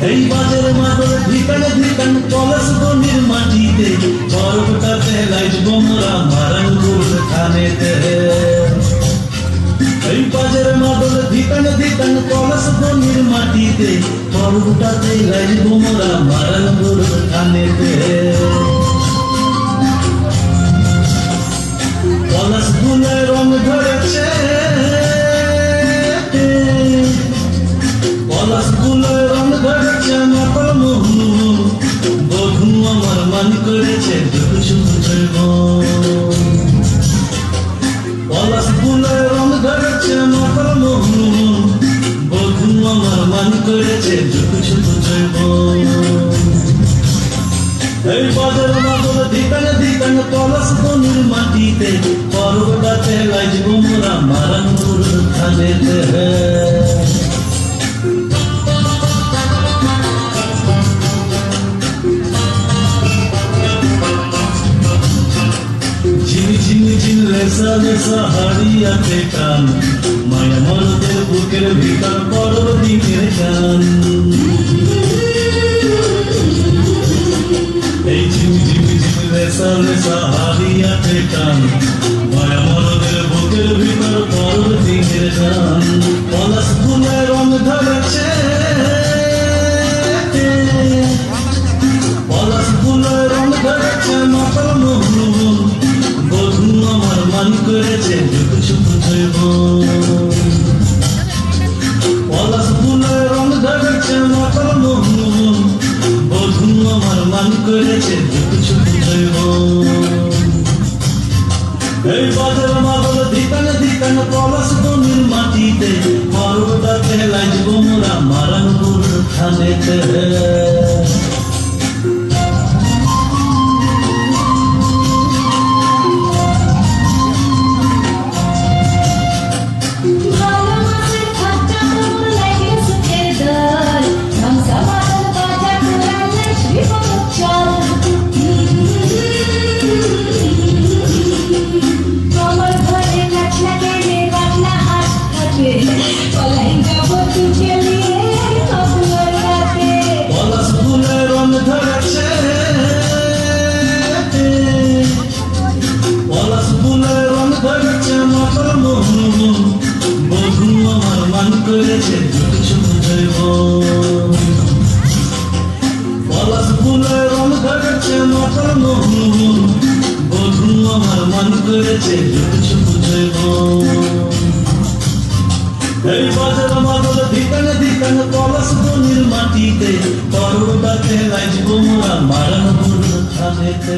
এই বাজের মাদল ধিকানে ধিকান কলস বনির মাটিতে পর্বটাতে লাইজব মোরা মারান গুল খানেতে এই বাজের মাদল ধিকানে ধিকান কলস বনির মাটিতে পর্বটাতে লাইজব মোরা মারান গুল খানেতে কলস গুলে রং ধরেছে কলস গুলে রং ধরেছে মাতাল মোহন বধু আমার মান করেছে দুঃখ বুঝব কলস গুলে রং ধরেছে মাতাল মোহন বধু আমার মান করেছে দুঃখ বুঝব এই বাজার মাদল ধিকানে ধিকান কলস বনির মাটিতে পর্বটাতে লাইজব মোরা মারান গুল খানেতে লেসা লেসা হারিয়াতে টান মায়া মরদের বুকের ভিতর পরব দিনের গান এই ঝিমি ঝিমি ঝিমি লেসা লেসা হারিয়াতে টান মায়া মরদের বুকের ভিতর পরব দিনের গান পলাশ ফুলে রং ধরেছে পলাশ ফুলে রং ধরেছে মাতাল মোহন বধু আমার মান করেছে দুঃখ বুঝব পলাশ ফুলে রং ধরেছে মাতাল মোহন বধু আমার মান করেছে দুঃখ বুঝব এই বাজার মাদল ধিকানে ধিকান কলস বনির মাটিতে পর্বটাতে লাইজব মোরা মারান গুল খানেতে পলাশ ফুলে রং ধরেছে পলাশ ফুলে রং ধরেছে মাতাল মোহন বধু আমার মান করেছে দুঃখ বুঝব পলাশ ফুলে রং ধরেছে মাতাল মোহন বধু আমার মান করেছে দুঃখ বুঝব এই বাজার মাদল ধিকানে ধিকান কলস বনির মাটিতে পর্বটাতে লাইজব মোরা মারান গুল খানেতে